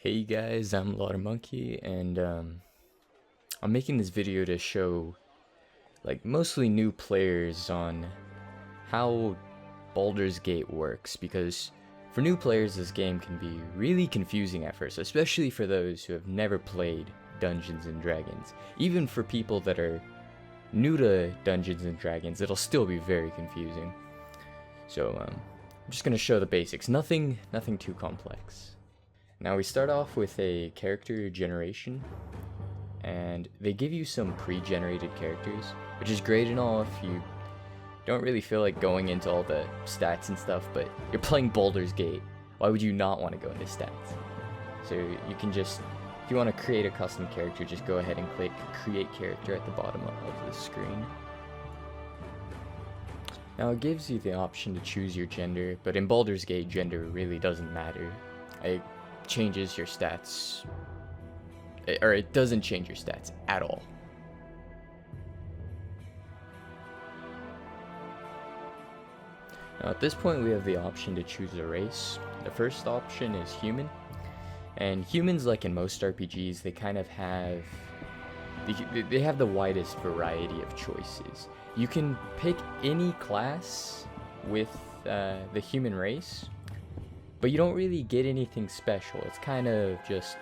Hey guys, I'm Lotrmonkey, and I'm making this video to show, mostly new players on how Baldur's Gate works, because for new players this game can be really confusing at first, especially for those who have never played Dungeons and Dragons. Even for people that are new to Dungeons and Dragons, it'll still be very confusing. So I'm just gonna show the basics, nothing too complex. Now we start off with a character generation, and they give you some pre-generated characters, which is great and all if you don't really feel like going into all the stats and stuff, but you're playing Baldur's Gate. Why would you not want to go into stats? So you can just, if you want to create a custom character, just go ahead and click create character at the bottom of the screen. Now it gives you the option to choose your gender, but in Baldur's Gate gender really doesn't matter. It changes your stats, or it doesn't change your stats at all. Now at this point we have the option to choose a race. The first option is human, and humans, like in most RPGs, they kind of have they have the widest variety of choices. You can pick any class with the human race, but you don't really get anything special. It's kind of just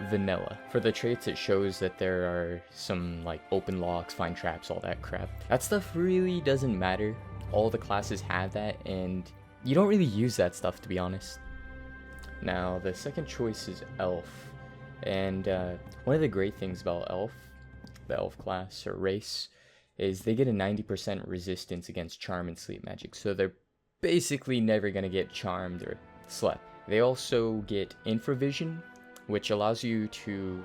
vanilla. For the traits, it shows that there are some open locks, find traps, all that crap. That stuff really doesn't matter. All the classes have that, and you don't really use that stuff, to be honest. Now, the second choice is elf. And one of the great things about the elf class or race, is they get a 90% resistance against charm and sleep magic. So they're basically never going to get charmed or slept. They also get infravision, which allows you to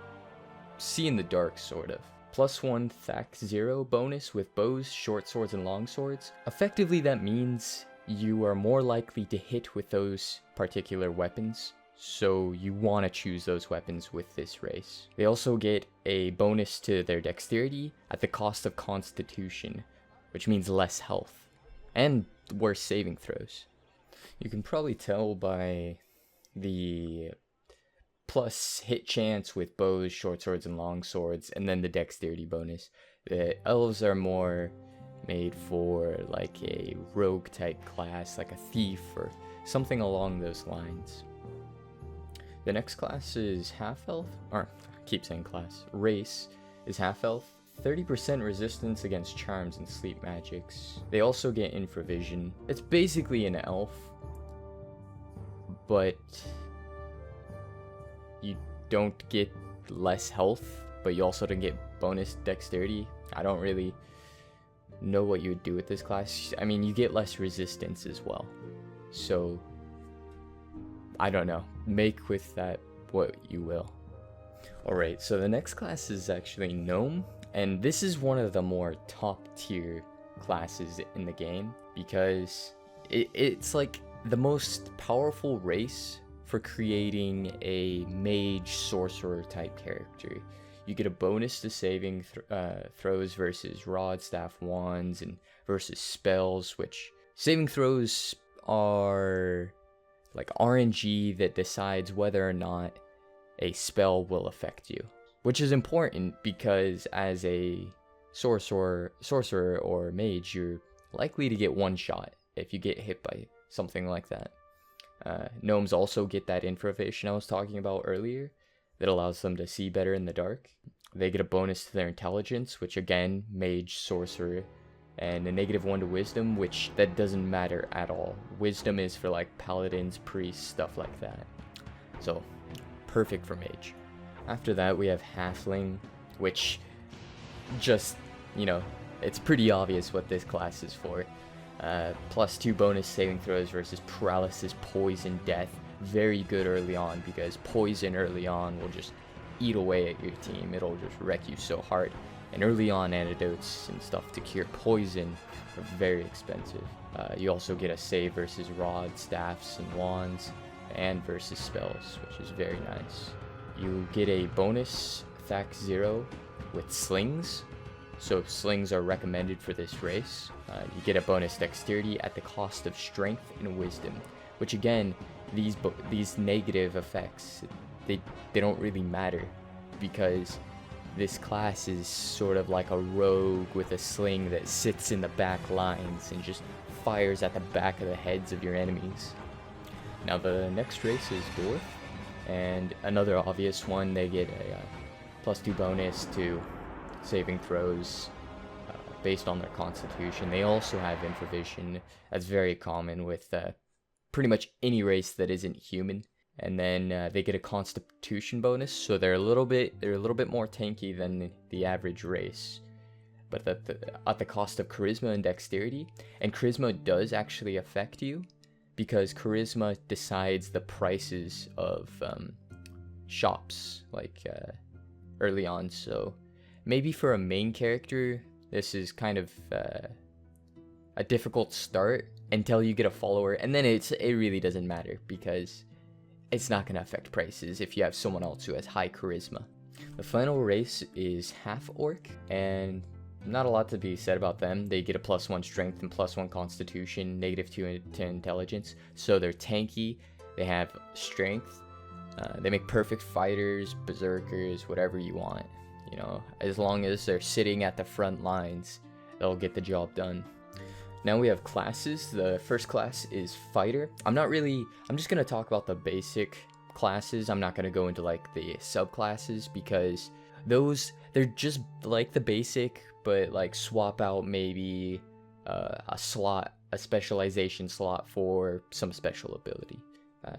see in the dark, sort of. +1 Thack 0 bonus with bows, short swords, and long swords. Effectively, that means you are more likely to hit with those particular weapons, so you want to choose those weapons with this race. They also get a bonus to their dexterity at the cost of constitution, which means less health, and worse saving throws. You can probably tell by the plus hit chance with bows, short swords, and long swords, and then the dexterity bonus. The elves are more made for a rogue type class, like a thief or something along those lines. The next class is half elf, or I keep saying class, race is half elf. 30% resistance against charms and sleep magics. They also get infravision. It's basically an elf, but you don't get less health, but you also don't get bonus dexterity. I don't really know what you would do with this class. I mean, you get less resistance as well. So, I don't know. Make with that what you will. Alright, so the next class is actually Gnome. And this is one of the more top tier classes in the game, because it's the most powerful race for creating a mage sorcerer type character. You get a bonus to saving throws versus rod, staff, wands, and versus spells, which saving throws are RNG that decides whether or not a spell will affect you. Which is important because as a sorcerer or mage, you're likely to get one shot if you get hit by something like that. Gnomes also get that infravision I was talking about earlier that allows them to see better in the dark. They get a bonus to their intelligence, which again, mage, sorcerer, and a -1 to wisdom, which that doesn't matter at all. Wisdom is for paladins, priests, stuff like that. So, perfect for mage. After that, we have Halfling, which just, it's pretty obvious what this class is for. +2 bonus saving throws versus paralysis, poison, death. Very good early on, because poison early on will just eat away at your team. It'll just wreck you so hard. And early on, antidotes and stuff to cure poison are very expensive. You also get a save versus rods, staffs, and wands, and versus spells, which is very nice. You get a bonus Thack 0 with slings, so slings are recommended for this race. You get a bonus dexterity at the cost of strength and wisdom, which again, these negative effects, they don't really matter, because this class is sort of like a rogue with a sling that sits in the back lines and just fires at the back of the heads of your enemies. Now the next race is Dwarf, and another obvious one, they get a +2 bonus to saving throws based on their constitution. They also have infravision. That's very common with pretty much any race that isn't human. And then they get a constitution bonus, so they're a little bit more tanky than the average race, but at the cost of charisma and dexterity. And charisma does actually affect you, because charisma decides the prices of shops, like early on. So maybe for a main character, this is kind of a difficult start until you get a follower, and then it really doesn't matter, because it's not going to affect prices if you have someone else who has high charisma. The final race is Half Orc, and not a lot to be said about them. They get a +1 strength and +1 constitution, -2 to intelligence, so they're tanky. They have strength. They make perfect fighters, berserkers, whatever you want. You know, as long as they're sitting at the front lines, they'll get the job done. Now we have classes. The first class is Fighter. I'm just going to talk about the basic classes. I'm not going to go into like the subclasses, because they're just like the basic, but like swap out maybe a specialization slot for some special ability.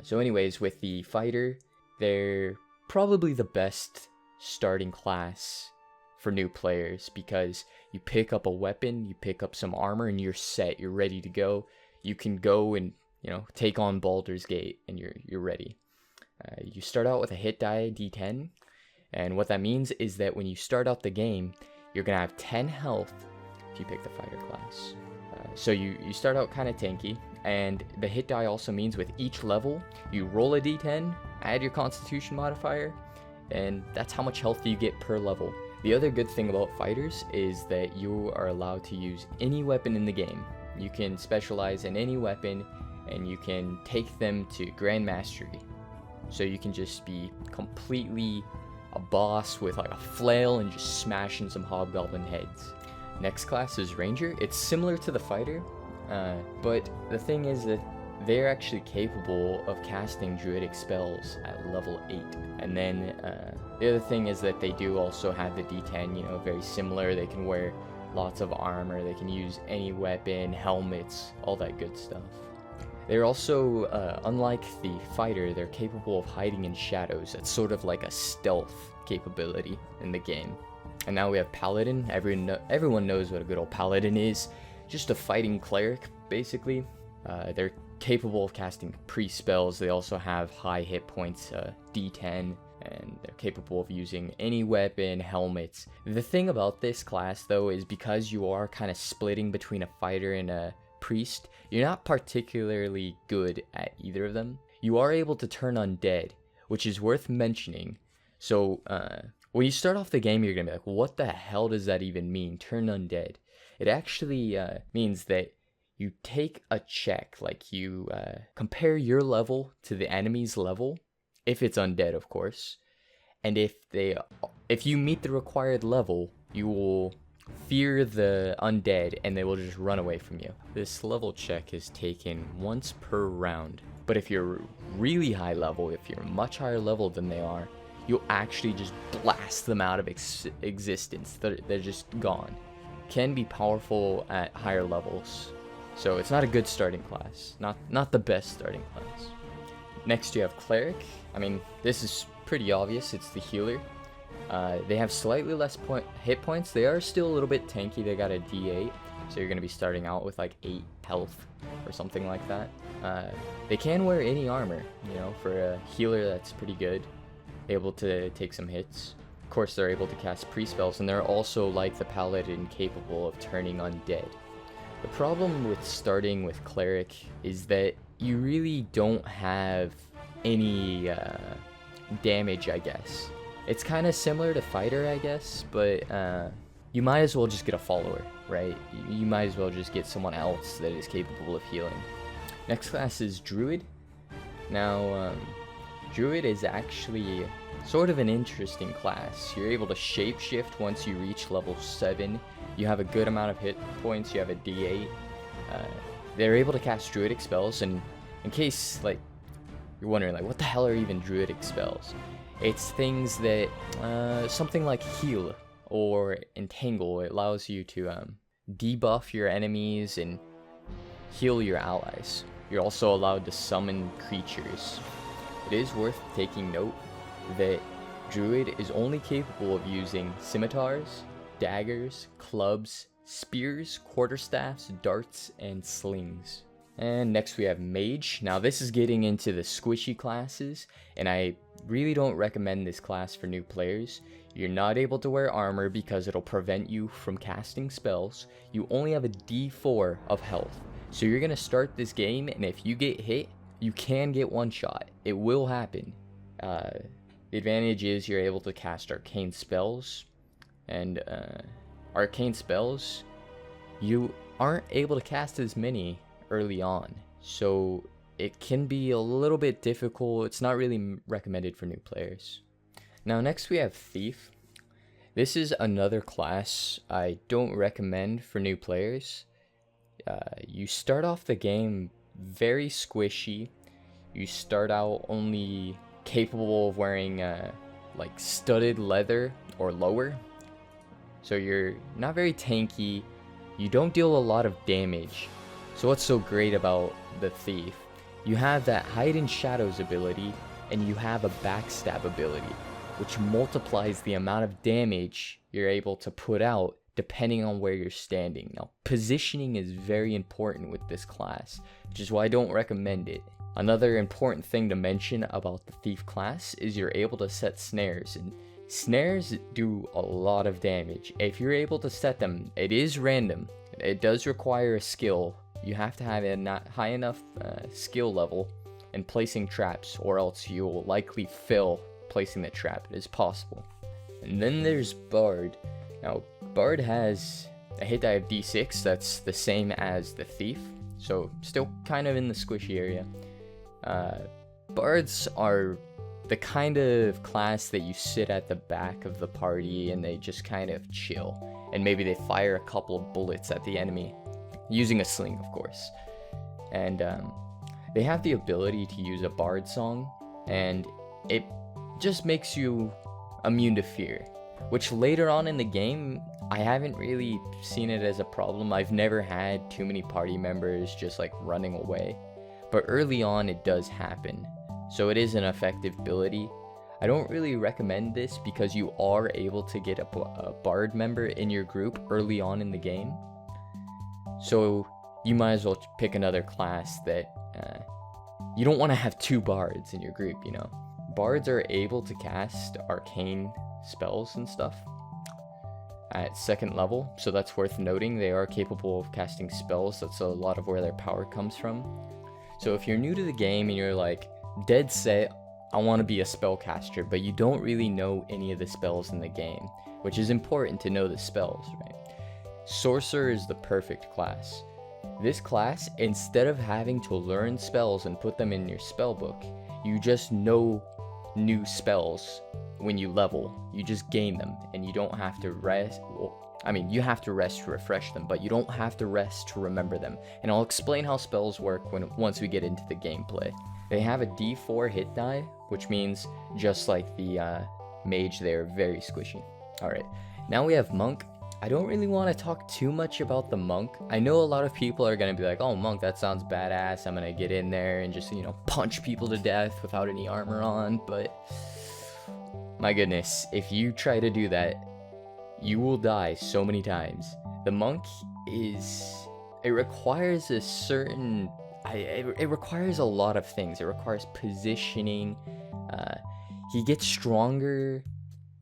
So anyways, with the Fighter, they're probably the best starting class for new players, because you pick up a weapon, you pick up some armor, and you're set. You're ready to go. You can go and, you know, take on Baldur's Gate, and you're ready. You start out with a hit die D10, and what that means is that when you start out the game, you're gonna have 10 health if you pick the Fighter class. So you start out kind of tanky, and the hit die also means with each level, you roll a D10, add your Constitution modifier, and that's how much health you get per level. The other good thing about fighters is that you are allowed to use any weapon in the game. You can specialize in any weapon, and you can take them to Grand Mastery. So you can just be completely a boss with like a flail and just smashing some hobgoblin heads. Next class is Ranger. It's similar to the Fighter, but the thing is that they're actually capable of casting druidic spells at level 8. And then the other thing is that they do also have the D10, you know, very similar. They can wear lots of armor, they can use any weapon, helmets, all that good stuff. They're also, unlike the Fighter, they're capable of hiding in shadows. That's sort of like a stealth capability in the game. And now we have Paladin. Everyone knows what a good old Paladin is. Just a fighting cleric, basically. They're capable of casting priest spells. They also have high hit points, D10, and they're capable of using any weapon, helmets. The thing about this class, though, is because you are kind of splitting between a fighter and a priest, you're not particularly good at either of them. You are able to turn undead, which is worth mentioning. So when you start off the game, you're gonna be like, what the hell does that even mean, turn undead? It actually means that you take a check, like you compare your level to the enemy's level, if it's undead, of course. And if you meet the required level, you will fear the undead and they will just run away from you. This level check is taken once per round. But if you're really high level, if you're much higher level than they are, you'll actually just blast them out of existence. They're just gone. Can be powerful at higher levels. So it's not a good starting class. Not the best starting class. Next you have Cleric. I mean, this is pretty obvious. It's the healer. They have slightly less hit points. They are still a little bit tanky. They got a D8. So you're going to be starting out with like 8 health or something like that. They can wear any armor, you know, for a healer that's pretty good. Able to take some hits. Of course, they're able to cast priest spells, and they're also, like the Paladin, capable of turning undead. The problem with starting with Cleric is that you really don't have any damage, I guess. It's kind of similar to Fighter, I guess, but you might as well just get a follower, right? You might as well just get someone else that is capable of healing. Next class is Druid. Now, Druid is actually sort of an interesting class. You're able to shapeshift once you reach level 7. You have a good amount of hit points, you have a D8. They're able to cast Druidic spells, and in case like you're wondering like what the hell are even Druidic spells? It's things that something like heal or entangle. It allows you to debuff your enemies and heal your allies. You're also allowed to summon creatures. It is worth taking note that Druid is only capable of using scimitars, daggers, clubs, spears, quarterstaffs, darts, and slings. And next we have Mage. Now this is getting into the squishy classes, and I really don't recommend this class for new players. You're not able to wear armor because it'll prevent you from casting spells. You only have a D4 of health. So you're going to start this game, and if you get hit, you can get one shot. It will happen. The advantage is you're able to cast arcane spells, and arcane spells, you aren't able to cast as many early on, so it can be a little bit difficult. It's not really recommended for new players. Now next we have Thief. This is another class I don't recommend for new players. You start off the game very squishy. You start out only capable of wearing like studded leather or lower, so you're not very tanky. You don't deal a lot of damage. So what's so great about the Thief? You have that Hide in Shadows ability, and you have a Backstab ability, which multiplies the amount of damage you're able to put out depending on where you're standing. Now, positioning is very important with this class, which is why I don't recommend it. Another important thing to mention about the Thief class is you're able to set snares, and snares do a lot of damage. If you're able to set them, it is random. It does require a skill. You have to have a not high enough skill level in placing traps, or else you'll likely fail placing the trap. It is possible. And then there's Bard. Now, Bard has a hit die of D6. That's the same as the Thief, so still kind of in the squishy area. Bards are the kind of class that you sit at the back of the party and they just kind of chill, and maybe they fire a couple of bullets at the enemy, using a sling, of course. And they have the ability to use a bard song, and it just makes you immune to fear, which later on in the game, I haven't really seen it as a problem. I've never had too many party members just like running away, but early on it does happen. So it is an effective ability. I don't really recommend this because you are able to get a bard member in your group early on in the game. So you might as well pick another class that you don't want to have two bards in your group, you know. Bards are able to cast arcane spells and stuff at 2nd level, so that's worth noting. They are capable of casting spells. That's a lot of where their power comes from. So if you're new to the game and you're like dead set, I want to be a spellcaster, but you don't really know any of the spells in the game, which is important to know the spells, right? Sorcerer is the perfect class. This class, instead of having to learn spells and put them in your spell book, you just know new spells when you level. You just gain them, and you don't have to rest. Well, I mean, you have to rest to refresh them, but you don't have to rest to remember them. And I'll explain how spells work once we get into the gameplay. They have a D4 hit die, which means just like the Mage, they're very squishy. Alright, now we have Monk. I don't really want to talk too much about the Monk. I know a lot of people are going to be like, oh, Monk, that sounds badass. I'm going to get in there and just, you know, punch people to death without any armor on. But my goodness, if you try to do that, you will die so many times. The Monk it requires a certain... It requires a lot of things. It requires positioning. He gets stronger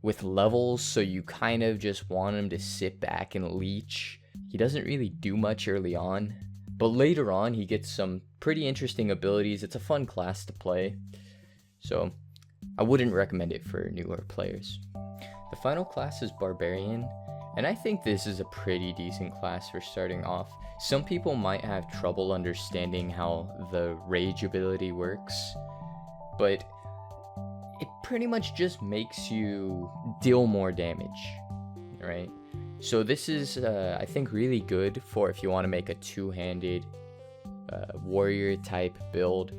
with levels, so you kind of just want him to sit back and leech. He doesn't really do much early on, but later on he gets some pretty interesting abilities. It's a fun class to play, so I wouldn't recommend it for newer players. The final class is Barbarian, and I think this is a pretty decent class for starting off. Some people might have trouble understanding how the rage ability works, but pretty much just makes you deal more damage, right? So this is, I think, really good for if you want to make a two-handed warrior type build.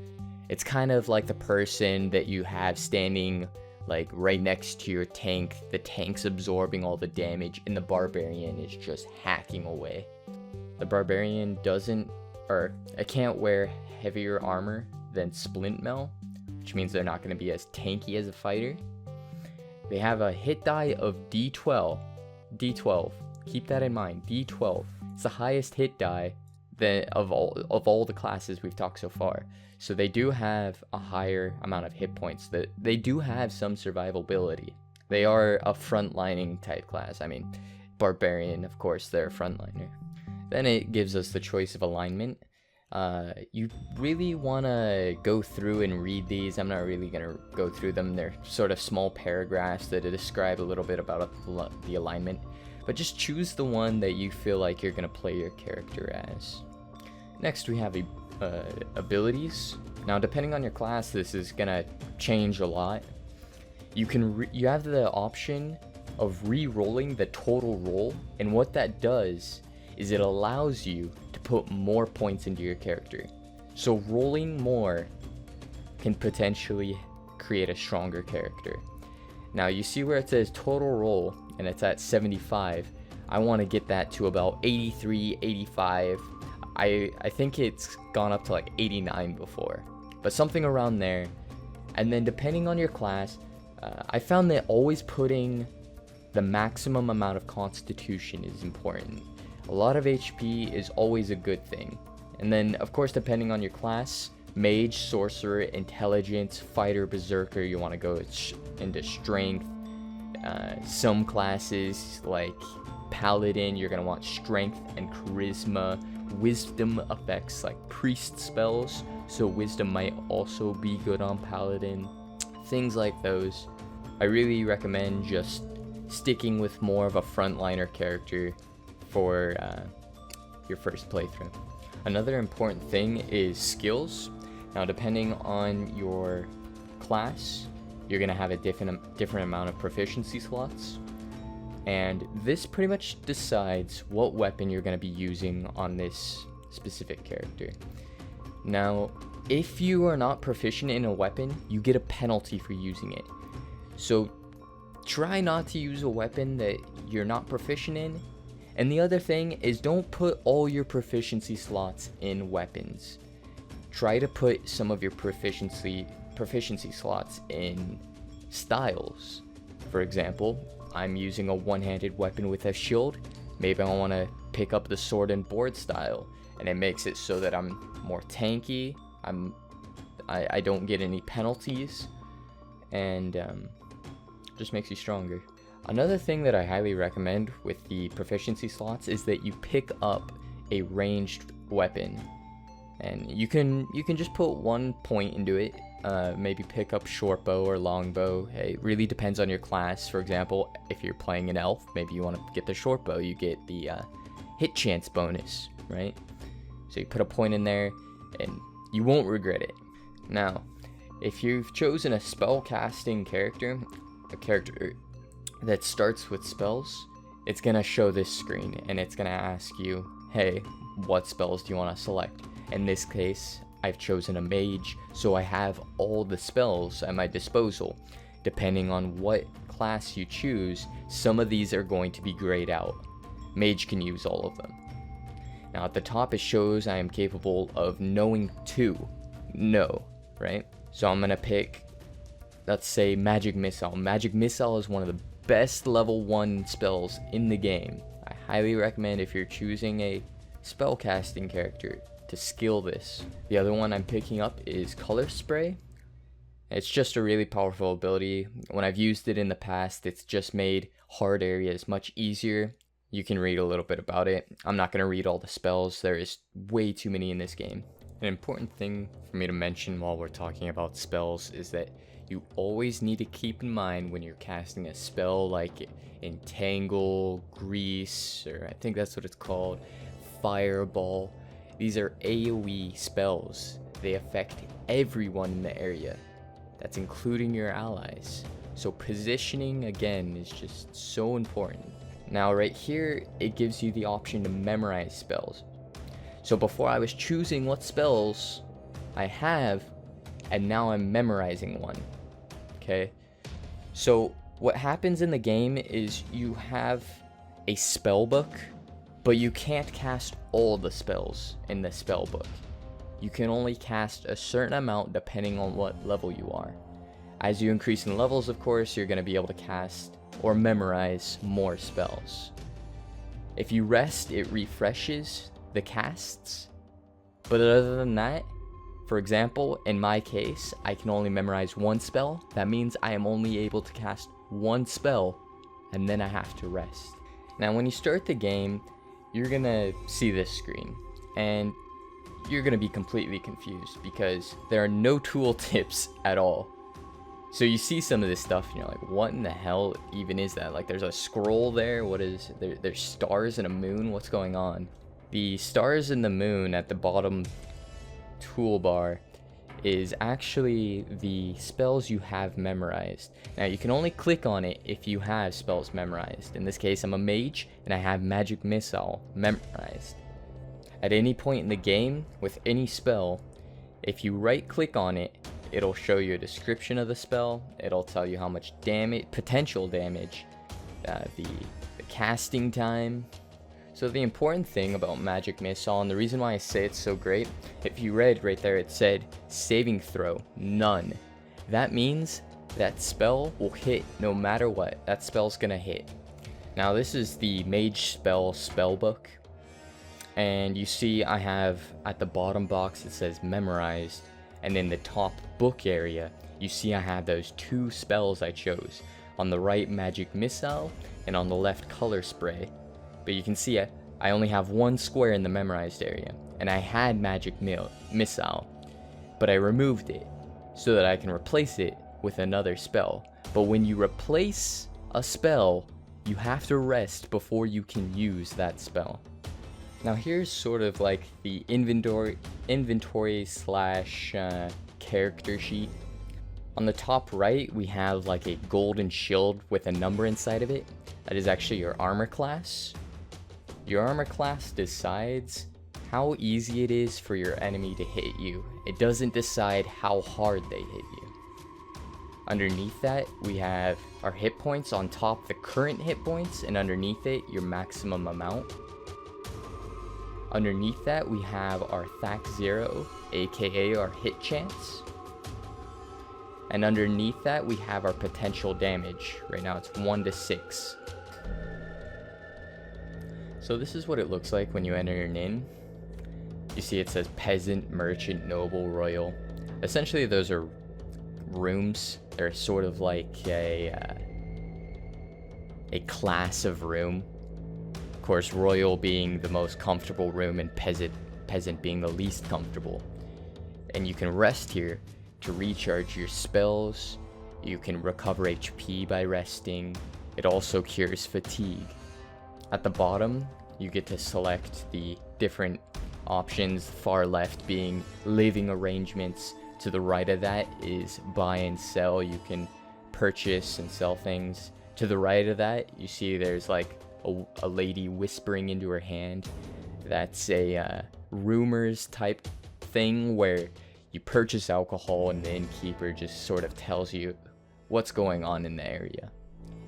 It's kind of like the person that you have standing like right next to your tank. The tank's absorbing all the damage and the barbarian is just hacking away. The barbarian it can't wear heavier armor than splint mail, which means they're not going to be as tanky as a fighter. They have a hit die of D12. Keep that in mind. D12. It's the highest hit die of all the classes we've talked so far. So they do have a higher amount of hit points. That they do have some survivability. They are a frontlining type class. I mean, barbarian, of course, they're a frontliner. Then it gives us the choice of alignment. You really want to go through and read these. I'm not really going to go through them. They're sort of small paragraphs that describe a little bit about the alignment. But just choose the one that you feel like you're going to play your character as. Next, we have abilities. Now, depending on your class, this is going to change a lot. You have the option of re-rolling the total roll, and what that does is it allows you to put more points into your character. So rolling more can potentially create a stronger character. Now you see where it says total roll and it's at 75. I want to get that to about 83, 85. I think it's gone up to like 89 before, but something around there. And then depending on your class, I found that always putting the maximum amount of constitution is important. A lot of HP is always a good thing. And then, of course, depending on your class, Mage, Sorcerer, Intelligence, Fighter, Berserker, you want to go into Strength. Some classes, like Paladin, you're going to want Strength and Charisma. Wisdom effects like Priest spells, so Wisdom might also be good on Paladin. Things like those. I really recommend just sticking with more of a frontliner character for your first playthrough. Another important thing is skills. Now, depending on your class, you're gonna have a different amount of proficiency slots, and this pretty much decides what weapon you're gonna be using on this specific character. Now, if you are not proficient in a weapon, you get a penalty for using it. So try not to use a weapon that you're not proficient in. And the other thing is, don't put all your proficiency slots in weapons. Try to put some of your proficiency slots in styles. For example, I'm using a one-handed weapon with a shield. Maybe I want to pick up the sword and board style, and it makes it so that I'm more tanky. I don't get any penalties, and just makes you stronger. Another thing that I highly recommend with the proficiency slots is that you pick up a ranged weapon, and you can just put 1 point into it. Maybe pick up short bow or long bow. It really depends on your class. For example, if you're playing an elf, maybe you want to get the short bow. You get the hit chance bonus, right? So you put a point in there, and you won't regret it. Now, if you've chosen a spell casting character, a character that starts with spells, it's gonna show this screen and it's gonna ask you, hey, what spells do you want to select? In this case, I've chosen a mage, so I have all the spells at my disposal. Depending on what class you choose, some of these are going to be grayed out. Mage can use all of them. Now at the top it shows I am capable of knowing 2. No, right? So I'm gonna pick, let's say, Magic Missile. Magic Missile is one of the best level 1 spells in the game. I highly recommend, if you're choosing a spellcasting character, to skill this. The other one I'm picking up is Color Spray. It's just a really powerful ability. When I've used it in the past, it's just made hard areas much easier. You can read a little bit about it. I'm not going to read all the spells. There is way too many in this game. An important thing for me to mention while we're talking about spells is that you always need to keep in mind when you're casting a spell like Entangle, Grease, or I think that's what it's called, Fireball. These are AoE spells. They affect everyone in the area. That's including your allies. So positioning, again, is just so important. Now right here, it gives you the option to memorize spells. So before I was choosing what spells I have, and now I'm memorizing one. Okay? So what happens in the game is you have a spell book, but you can't cast all the spells in the spell book. You can only cast a certain amount depending on what level you are. As you increase in levels, of course, you're going to be able to cast or memorize more spells. If you rest, it refreshes the casts. But other than that, for example, in my case, I can only memorize one spell. That means I am only able to cast one spell, and then I have to rest. Now, when you start the game, you're going to see this screen, and you're going to be completely confused because there are no tooltips at all. So you see some of this stuff and you're like, what in the hell even is that? Like, there's a scroll there. What is there? There's stars and a moon. What's going on? The stars and the moon at the bottom toolbar is actually the spells you have memorized. Now, you can only click on it if you have spells memorized. In this case, I'm a mage and I have Magic Missile memorized. At any point in the game, with any spell, if you right click on it, it'll show you a description of the spell. It'll tell you how much damage, potential damage, the casting time. So the important thing about Magic Missile, and the reason why I say it's so great, if you read right there, it said saving throw, none. That means that spell will hit no matter what. That spell's gonna hit. Now this is the Mage spellbook. And you see I have at the bottom box it says memorized, and in the top book area you see I have those two spells I chose. On the right, Magic Missile, and on the left, Color Spray. But you can see I only have one square in the memorized area, and I had Magic Missile, but I removed it so that I can replace it with another spell. But when you replace a spell, you have to rest before you can use that spell. Now here's sort of like the inventory slash character sheet. On the top right, we have like a golden shield with a number inside of it. That is actually your armor class. Your armor class decides how easy it is for your enemy to hit you. It doesn't decide how hard they hit you. Underneath that, we have our hit points. On top, the current hit points, and underneath it, your maximum amount. Underneath that, we have our THAC 0, aka our hit chance. And underneath that, we have our potential damage. Right now, it's 1 to 6. So this is what it looks like when you enter an inn. You see it says peasant, merchant, noble, royal. Essentially, those are rooms. They're sort of like a class of room. Of course, royal being the most comfortable room and peasant being the least comfortable. And you can rest here to recharge your spells. You can recover HP by resting. It also cures fatigue. At the bottom, you get to select the different options, far left being living arrangements. To the right of that is buy and sell. You can purchase and sell things. To the right of that, you see there's like a lady whispering into her hand. That's a rumors type thing where you purchase alcohol and the innkeeper just sort of tells you what's going on in the area.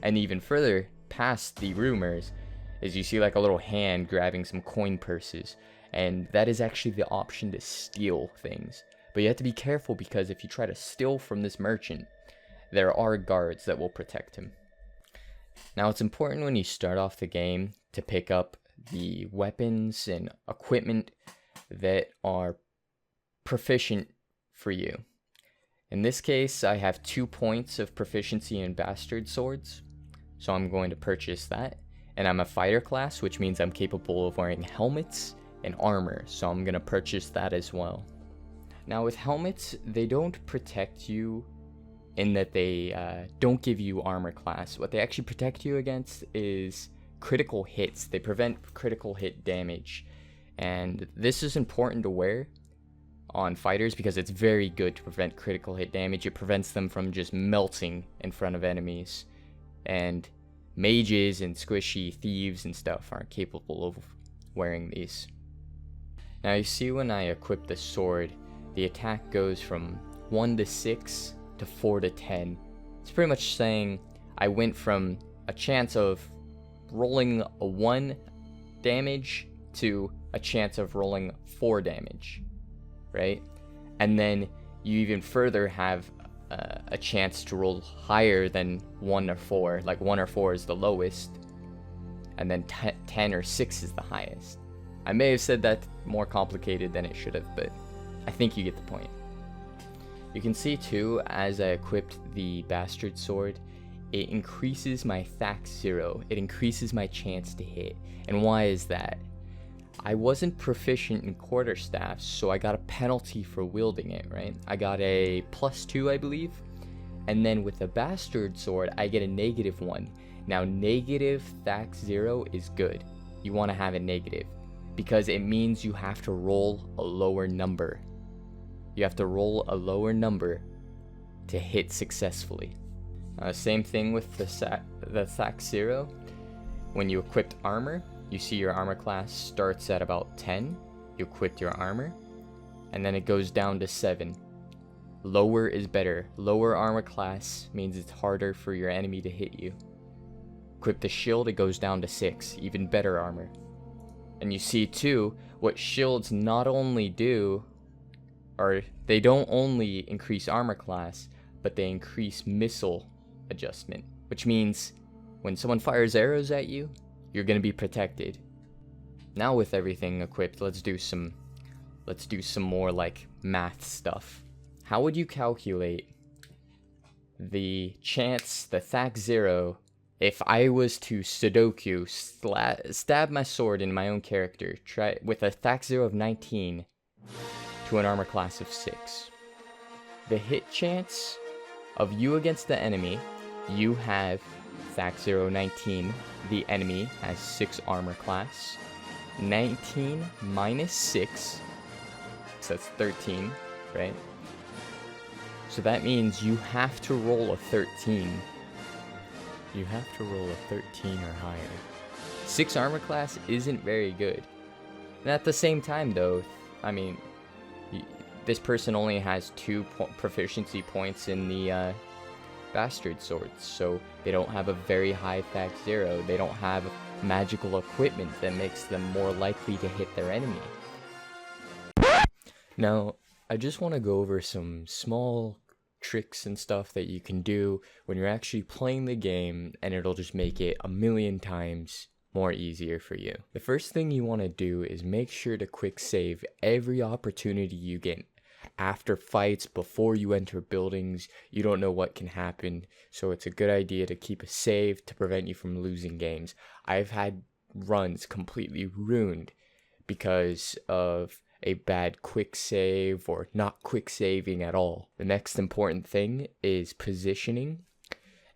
And even further past the rumors is you see like a little hand grabbing some coin purses, and that is actually the option to steal things. But you have to be careful because if you try to steal from this merchant, there are guards that will protect him. Now it's important when you start off the game to pick up the weapons and equipment that are proficient for you. In this case, I have 2 points of proficiency in bastard swords, so I'm going to purchase that. And I'm a fighter class, which means I'm capable of wearing helmets and armor, so I'm going to purchase that as well. Now with helmets, they don't protect you in that they don't give you armor class. What they actually protect you against is critical hits. They prevent critical hit damage. And this is important to wear on fighters because it's very good to prevent critical hit damage. It prevents them from just melting in front of enemies. And mages and squishy thieves and stuff aren't capable of wearing these. Now you see when I equip the sword, the attack goes from 1 to 6 to 4 to 10. It's pretty much saying I went from a chance of rolling a 1 damage to a chance of rolling 4 damage, right? And then you even further have a chance to roll higher than 1 or 4. Like 1 or 4 is the lowest, and then 10 or 6 is the highest. I may have said that more complicated than it should have, but I think you get the point. You can see too, as I equipped the Bastard Sword, it increases my Thax 0. It increases my chance to hit. And why is that? I wasn't proficient in quarterstaffs, so I got a penalty for wielding it, right? I got a +2, I believe. And then with the Bastard Sword, I get a -1. Now, negative Thax 0 is good. You want to have it negative, because it means you have to roll a lower number. You have to roll a lower number to hit successfully. Same thing with the Thax 0. When you equipped armor, you see your armor class starts at about 10. You equip your armor, and then it goes down to 7. Lower is better. Lower armor class means it's harder for your enemy to hit you. Equip the shield, it goes down to 6. Even better armor. And you see too, what shields not only do, or they don't only increase armor class, but they increase missile adjustment, which means when someone fires arrows at you, you're going to be protected. Now with everything equipped, let's do some more like math stuff. How would you calculate the chance, the Thax 0, if I was to Sudoku stab my sword in my own character, try with a Thax 0 of 19 to an armor class of 6? The hit chance of you against the enemy, you have Thax 0 19, the enemy has 6 armor class. 19 minus 6, so that's 13, right? So that means you have to roll a 13. You have to roll a 13 or higher. 6 armor class isn't very good. And at the same time though, I mean, this person only has 2 proficiency points in the Bastard Swords, so they don't have a very high Thax 0. They don't have magical equipment that makes them more likely to hit their enemy. Now, I just want to go over some small tricks and stuff that you can do when you're actually playing the game, and it'll just make it a million times more easier for you. The first thing you want to do is make sure to quick save every opportunity you get. After fights, before you enter buildings, you don't know what can happen, so it's a good idea to keep a save to prevent you from losing games. I've had runs completely ruined because of a bad quick save or not quick saving at all. The next important thing is positioning.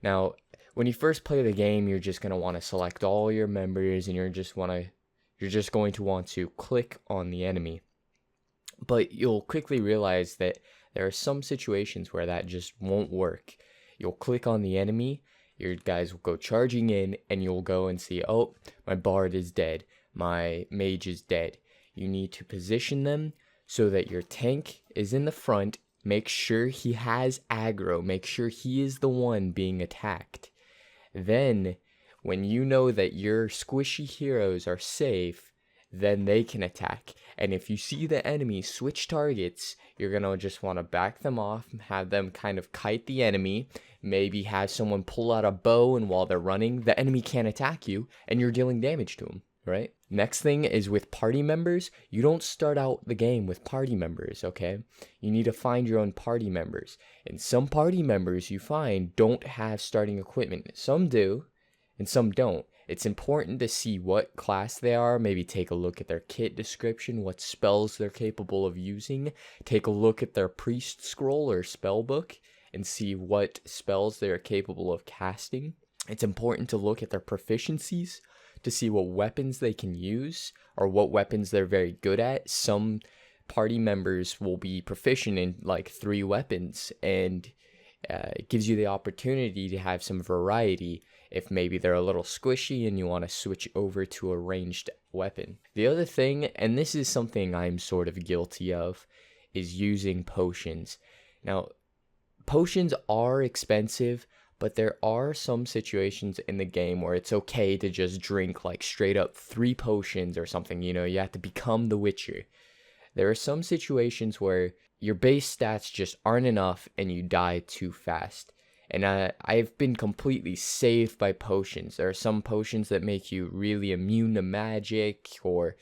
Now, when you first play the game, you're just going to want to select all your members, and you're just going to want to click on the enemy. But you'll quickly realize that there are some situations where that just won't work. You'll click on the enemy, your guys will go charging in, and you'll go and see, oh, my bard is dead, my mage is dead. You need to position them so that your tank is in the front. Make sure he has aggro. Make sure he is the one being attacked. Then, when you know that your squishy heroes are safe, then they can attack. And if you see the enemy switch targets, you're going to just want to back them off, have them kind of kite the enemy, maybe have someone pull out a bow, and while they're running, the enemy can't attack you, and you're dealing damage to them, right? Next thing is with party members. You don't start out the game with party members, okay? You need to find your own party members. And some party members you find don't have starting equipment. Some do, and some don't. It's important to see what class they are, maybe take a look at their kit description, what spells they're capable of using, take a look at their priest scroll or spell book, and see what spells they're capable of casting. It's important to look at their proficiencies to see what weapons they can use, or what weapons they're very good at. Some party members will be proficient in like 3 weapons, and it gives you the opportunity to have some variety if maybe they're a little squishy and you want to switch over to a ranged weapon. The other thing, and this is something I'm sort of guilty of, is using potions. Now, potions are expensive, but there are some situations in the game where it's okay to just drink like straight up 3 potions or something. You know, you have to become the Witcher. There are some situations where your base stats just aren't enough and you die too fast. And I've been completely saved by potions. There are some potions that make you really immune to magic, or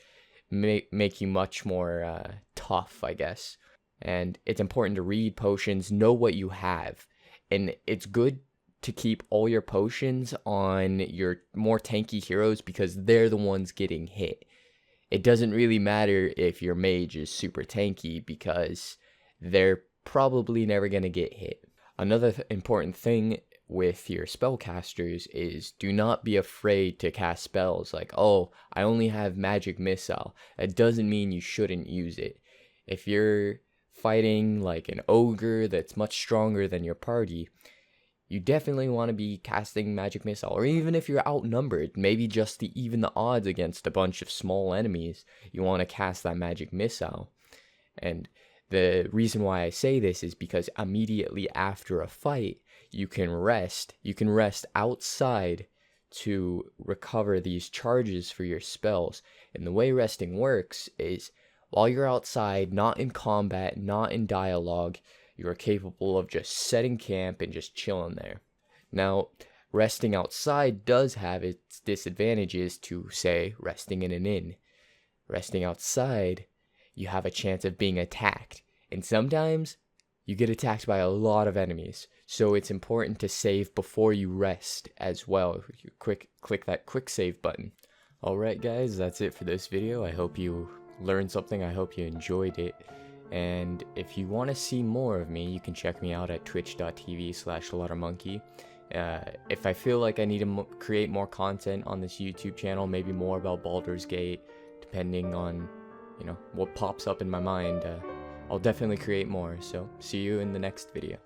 make you much more tough, I guess. And it's important to read potions, know what you have. And it's good to keep all your potions on your more tanky heroes because they're the ones getting hit. It doesn't really matter if your mage is super tanky because they're probably never going to get hit. Another important thing with your spellcasters is do not be afraid to cast spells like, oh, I only have magic missile. That doesn't mean you shouldn't use it. If you're fighting like an ogre that's much stronger than your party, you definitely want to be casting magic missile. Or even if you're outnumbered, maybe just to even the odds against a bunch of small enemies, you want to cast that magic missile. And the reason why I say this is because immediately after a fight, you can rest. You can rest outside to recover these charges for your spells. And the way resting works is while you're outside, not in combat, not in dialogue, you are capable of just setting camp and just chilling there. Now, resting outside does have its disadvantages to, say, resting in an inn. Resting outside, you have a chance of being attacked. And sometimes you get attacked by a lot of enemies. So it's important to save before you rest as well. You click that quick save button. Alright guys, that's it for this video. I hope you learned something. I hope you enjoyed it. And if you want to see more of me, you can check me out at twitch.tv/Lotrmonkey. If I feel like I need to create more content on this YouTube channel, maybe more about Baldur's Gate, depending on, you know, what pops up in my mind, I'll definitely create more. So see you in the next video.